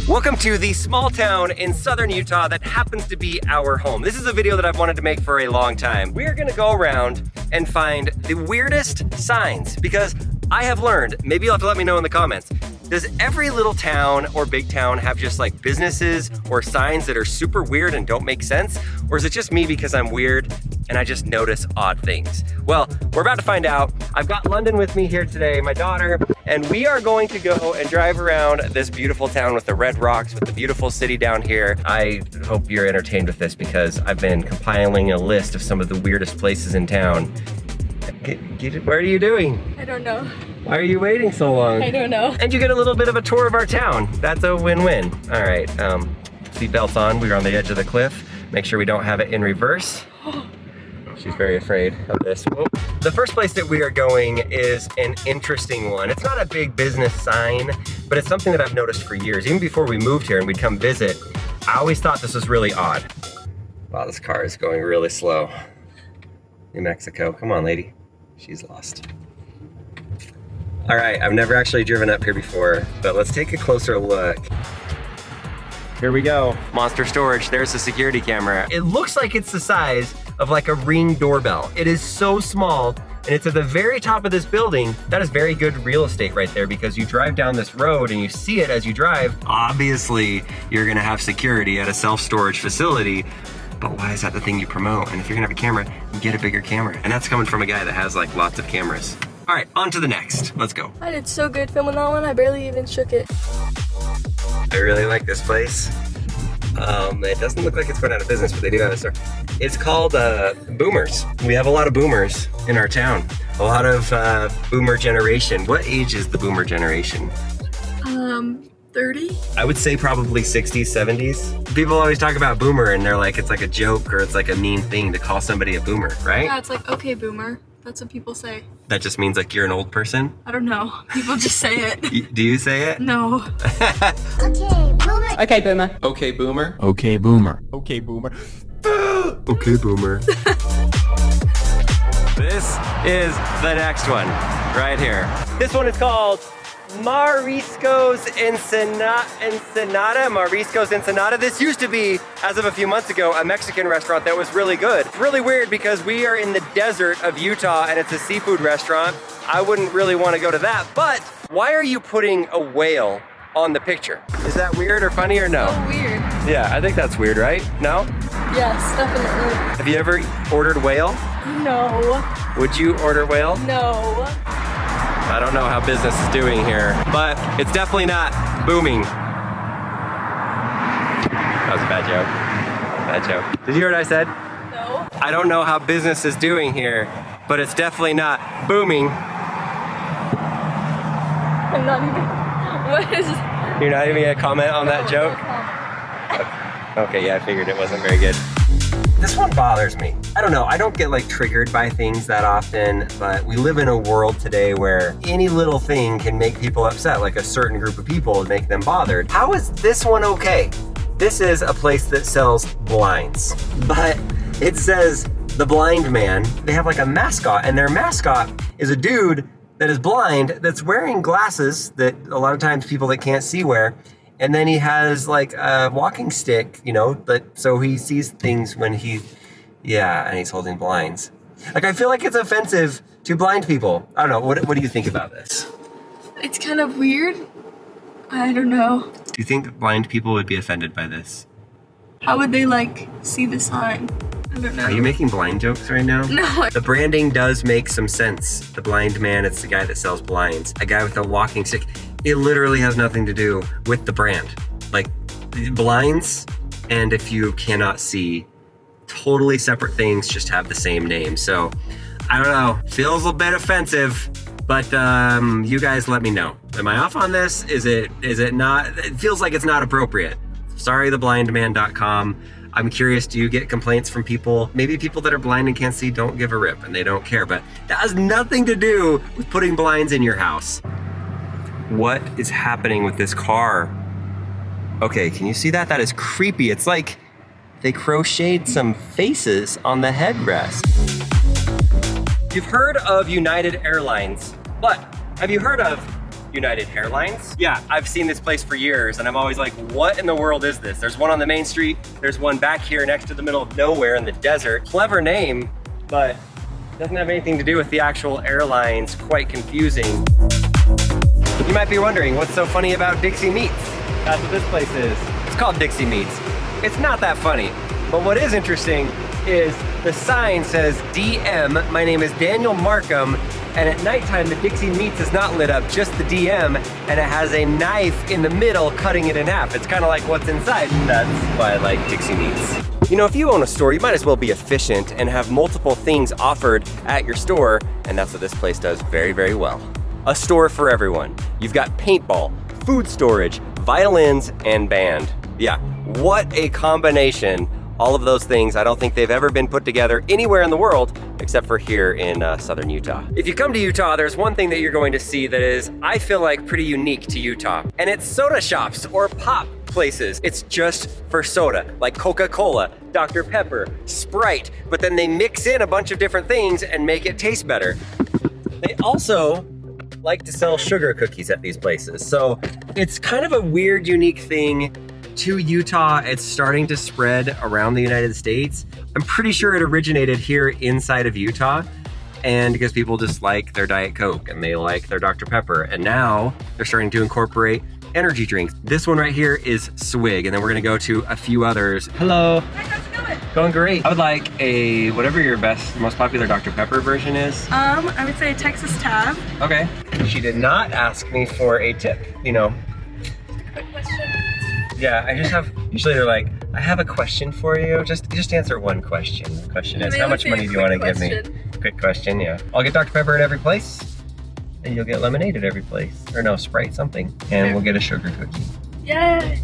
Welcome to the small town in southern Utah that happens to be our home. This is a video that I've wanted to make for a long time. We're gonna go around and find the weirdest signs because I have learned, maybe you'll have to let me know in the comments, does every little town or big town have just like businesses or signs that are super weird and don't make sense? Or is it just me because I'm weird and I just notice odd things? Well, we're about to find out. I've got London with me here today, my daughter, and we are going to go and drive around this beautiful town with the red rocks, with the beautiful city down here. I hope you're entertained with this because I've been compiling a list of some of the weirdest places in town. What are you doing? I don't know. Why are you waiting so long? I don't know. And you get a little bit of a tour of our town. That's a win-win. All right, seatbelts on. We're on the edge of the cliff. Make sure we don't have it in reverse. She's very afraid of this. Whoa. The first place that we are going is an interesting one. It's not a big business sign, but it's something that I've noticed for years. Even before we moved here and we'd come visit, I always thought this was really odd. Wow, this car is going really slow. New Mexico, come on, lady. She's lost. All right, I've never actually driven up here before, but let's take a closer look. Here we go, Monster Storage. There's the security camera. It looks like it's the size of like a Ring doorbell. It is so small, and it's at the very top of this building. That is very good real estate right there because you drive down this road and you see it as you drive. Obviously, you're gonna have security at a self-storage facility, but why is that the thing you promote? And if you're gonna have a camera, get a bigger camera. And that's coming from a guy that has like lots of cameras. All right, on to the next. Let's go. I did so good filming that one, I barely even shook it. I really like this place. It doesn't look like it's going out of business, but they do have a store. It's called Boomers. We have a lot of boomers in our town. A lot of boomer generation. What age is the boomer generation? 30? I would say probably 60s, 70s. People always talk about boomer and they're like, it's like a joke or it's like a mean thing to call somebody a boomer, right? Yeah, it's like, okay, boomer. That's what people say. That just means like you're an old person? I don't know. People just say it. Do you say it? No. Okay, boomer. Okay, boomer. Okay, boomer. Okay, boomer. Okay, boomer. This is the next one, right here. This one is called Marisco's Ensenada. Marisco's Ensenada. This used to be, as of a few months ago, a Mexican restaurant that was really good. It's really weird because we are in the desert of Utah and it's a seafood restaurant. I wouldn't really want to go to that, but why are you putting a whale on the picture? Is that weird or funny or no? So weird. Yeah, I think that's weird, right? No? Yes, definitely. Have you ever ordered whale? No. Would you order whale? No. I don't know how business is doing here, but it's definitely not booming. That was a bad joke. Bad joke. Did you hear what I said? No. I don't know how business is doing here, but it's definitely not booming. I'm not even, what is? You're not even gonna comment on that joke? Okay, yeah, I figured it wasn't very good. This one bothers me. I don't know, I don't get like triggered by things that often, but we live in a world today where any little thing can make people upset, like a certain group of people and make them bothered. How is this one okay? This is a place that sells blinds, but it says the blind man. They have like a mascot, and their mascot is a dude that is blind that's wearing glasses that a lot of times people that can't see wear. And then he has like a walking stick, you know, so he sees things when and he's holding blinds. Like, I feel like it's offensive to blind people. I don't know, what do you think about this? It's kind of weird. I don't know. Do you think blind people would be offended by this? How would they like see the sign? I don't know. Are you making blind jokes right now? No. The branding does make some sense. The blind man, it's the guy that sells blinds. A guy with a walking stick. It literally has nothing to do with the brand. Like, blinds and if you cannot see, totally separate things, just have the same name. So, I don't know, feels a bit offensive, but you guys let me know. Am I off on this? Is it not? It feels like it's not appropriate. Sorrytheblindman.com. I'm curious, do you get complaints from people? Maybe people that are blind and can't see don't give a rip and they don't care, but that has nothing to do with putting blinds in your house. What is happening with this car? Okay, can you see that? That is creepy. It's like they crocheted some faces on the headrest. You've heard of United Airlines, but have you heard of United Airlines. Yeah, I've seen this place for years and I'm always like, what in the world is this? There's one on the main street, there's one back here next to the middle of nowhere in the desert. Clever name, but doesn't have anything to do with the actual airlines. Quite confusing. You might be wondering, what's so funny about Dixie Meats? That's what this place is. It's called Dixie Meats. It's not that funny, but what is interesting is the sign says DM, my name is Daniel Markham, and at nighttime the Dixie Meats is not lit up, just the DM, and it has a knife in the middle cutting it in half. It's kind of like what's inside. That's why I like Dixie Meats. You know, if you own a store, you might as well be efficient and have multiple things offered at your store, and that's what this place does very, very well. A store for everyone. You've got paintball, food storage, violins, and band. Yeah, what a combination. All of those things, I don't think they've ever been put together anywhere in the world except for here in southern Utah. If you come to Utah, there's one thing that you're going to see that is, I feel like, pretty unique to Utah. And it's soda shops or pop places. It's just for soda, like Coca-Cola, Dr. Pepper, Sprite, but then they mix in a bunch of different things and make it taste better. They also like to sell sugar cookies at these places. So it's kind of a weird, unique thing to Utah. It's starting to spread around the United States. I'm pretty sure it originated here inside of Utah, and because people just like their Diet Coke and they like their Dr. Pepper, and now they're starting to incorporate energy drinks. This one right here is Swig, and then we're gonna go to a few others. Hello. Hi, how's it going? Going great. I would like a, whatever your most popular Dr. Pepper version is. I would say Texas Tab. Okay. She did not ask me for a tip, you know. Quick question. Yeah, I just have, usually they're like, I have a question for you. Just answer one question. The question is, how much money do you want to give me? Quick question, yeah. I'll get Dr. Pepper at every place, and you'll get lemonade at every place. Or no, Sprite something. And we'll get a sugar cookie. Yay!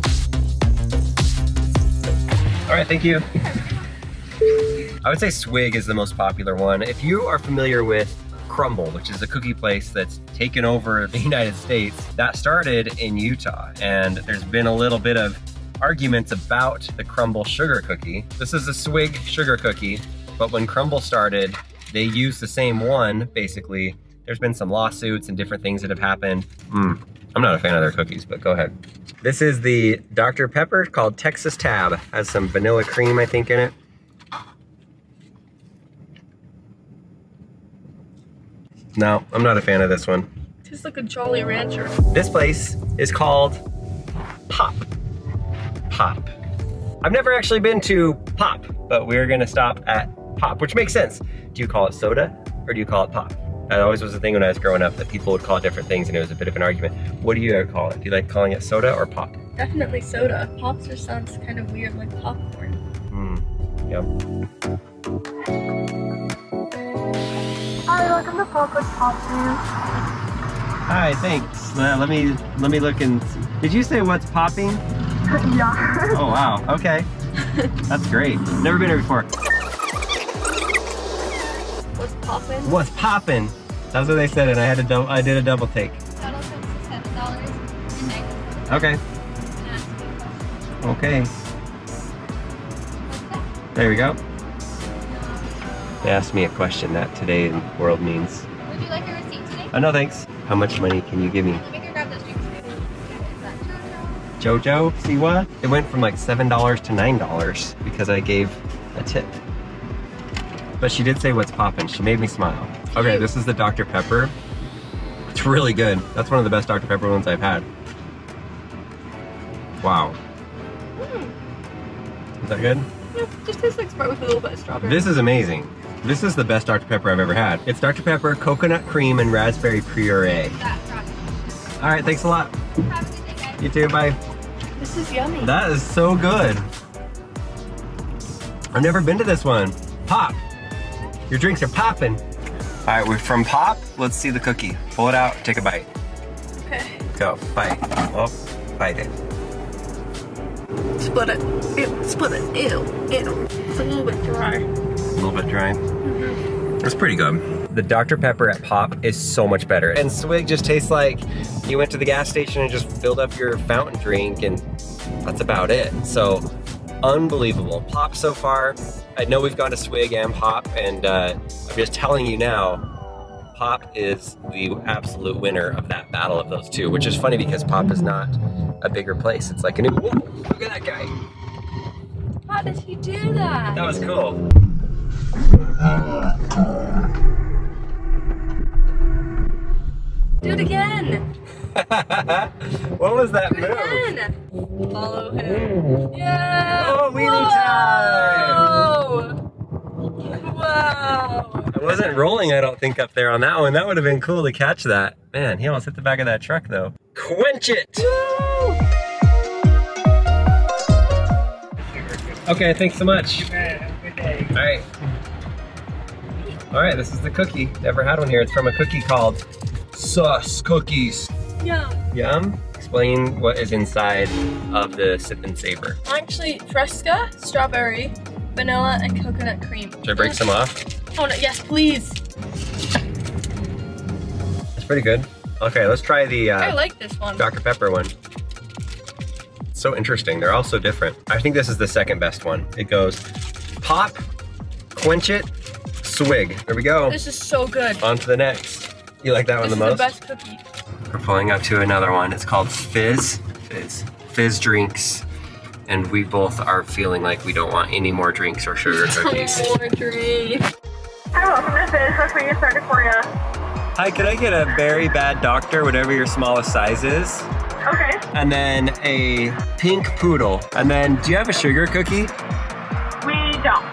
All right, thank you. I would say Swig is the most popular one. If you are familiar with Crumble, which is a cookie place that's taken over the United States, that started in Utah, and there's been a little bit of arguments about the Crumble sugar cookie. This is a Swig sugar cookie, but when Crumble started, they used the same one, basically. There's been some lawsuits and different things that have happened. I'm not a fan of their cookies, but go ahead. This is the Dr. Pepper called Texas Tab. Has some vanilla cream, I think, in it. No, I'm not a fan of this one. Tastes like a Jolly Rancher. This place is called Pop. Pop. I've never actually been to Pop, but we're gonna stop at Pop, which makes sense. Do you call it soda or do you call it Pop? That always was a thing when I was growing up, that people would call it different things and it was a bit of an argument. What do you call it? Do you like calling it soda or Pop? Definitely soda. Pops just sounds kind of weird, like popcorn. Yum. Hi, welcome to Pop with Pop News. Hi, thanks. Let me look and see. Did you say what's popping? Yeah. Oh wow, okay. That's great. Never been here before. What's poppin'? What's poppin'? That's what they said, and I did a double take. Total comes to $7.90. Okay. Okay. There we go. They asked me a question that today in the world means. Would you like a receipt today? Oh no thanks. How much money can you give me? Let me go grab those drinks for you. Is that JoJo? JoJo? See what? It went from like $7 to $9 because I gave a tip. But she did say what's poppin'. She made me smile. Okay, this is the Dr. Pepper. It's really good. That's one of the best Dr. Pepper ones I've had. Wow. Is that good? Yeah, just tastes like Sprite with a little bit of strawberry. This is amazing. This is the best Dr. Pepper I've ever had. It's Dr. Pepper, coconut cream, and raspberry puree. All right, thanks a lot. Have a good day, guys. You too, bye. This is yummy. That is so good. I've never been to this one. Pop. Your drinks are popping. All right, we're from Pop. Let's see the cookie. Pull it out, take a bite. Okay. Go, bite. Oh, bite it. Split it. Ew, split it. Ew, ew. It's a little bit dry. A little bit dry. It's pretty good. The Dr. Pepper at Pop is so much better. And Swig just tastes like you went to the gas station and just filled up your fountain drink, and that's about it. So, unbelievable. Pop so far. I know we've gone to Swig and Pop, and I'm just telling you now, Pop is the absolute winner of that battle of those two, which is funny because Pop is not a bigger place. It's like a new, whoa, look at that guy. How did he do that? That was cool. Do it again. What was that Do it move? again. Follow him. Yeah. Oh, wheelie time! Wow. I wasn't rolling, I don't think, up there on that one. That would have been cool to catch that. Man, he almost hit the back of that truck, though. Quench it! Woo. Okay, thanks so much. Have a good day. All right. All right, this is the cookie. Never had one here. It's from a cookie called Sus Cookies. Yeah. Yum. Explain what is inside of the Sip and Savor. Actually, Fresca, strawberry, vanilla, and coconut cream. Should I break some off? Oh no, yes, please. It's pretty good. Okay, let's try the I like this one. Dr. Pepper one. It's so interesting. They're all so different. I think this is the second best one. It goes pop, quench it, swig. There we go. This is so good. On to the next. You like that one the most? This is the best cookie. We're pulling up to another one. It's called Fizz Drinks. And we both are feeling like we don't want any more drinks or sugar cookies. No more drinks. Hi, welcome to Fizz. What can we get started for you? Hi, could I get a very bad doctor, whatever your smallest size is? Okay. And then a pink poodle. And then, do you have a sugar cookie? We don't.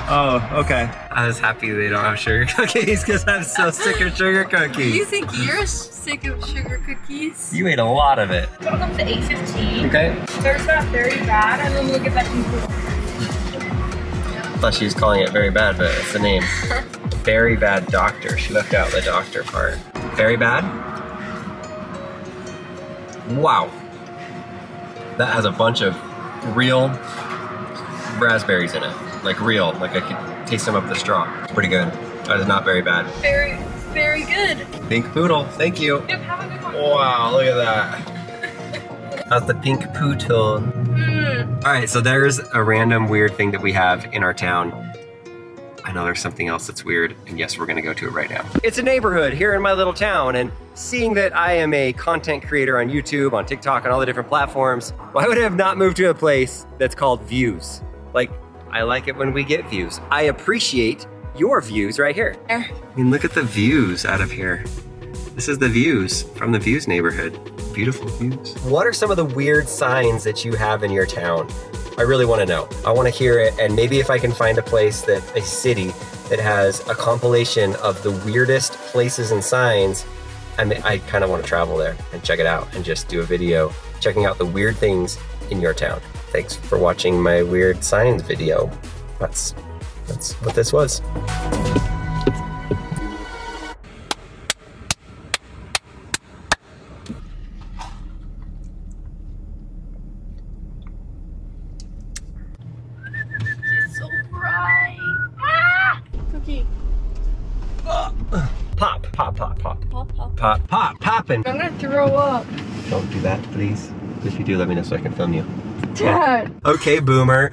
Oh, okay. I was happy they don't have sugar cookies because I'm so sick of sugar cookies. You think you're sick of sugar cookies? You ate a lot of it. Welcome to 8:15. Okay. There's that very bad, and then we'll get that included. I thought she was calling it very bad, but it's the name. Very bad doctor. She left out the doctor part. Very bad? Wow. That has a bunch of real raspberries in it. Like real, like I could taste them up the straw. It's pretty good. That is not very bad. Very, very good. Pink poodle, thank you. Yep, have a good one. Wow, look at that. How's the pink poodle? All right, so there's a random weird thing that we have in our town. I know there's something else that's weird, and yes, we're gonna go to it right now. It's a neighborhood here in my little town, and seeing that I am a content creator on YouTube, on TikTok, on all the different platforms, why would I have not moved to a place that's called Views? Like, I like it when we get views. I appreciate your views right here. I mean, look at the views out of here. This is the views from the Views neighborhood. Beautiful views. What are some of the weird signs that you have in your town? I really want to know. I want to hear it, and maybe if I can find a city that has a compilation of the weirdest places and signs, I kind of want to travel there and check it out and just do a video checking out the weird things in your town. Thanks for watching my weird signs video. That's what this was. It's so bright. Ah! Cookie. Pop, pop, pop, pop. Pop, pop. Pop, pop, poppin'. I'm gonna throw up. Don't do that, please. If you do, let me know so I can film you. Dad. Okay, boomer.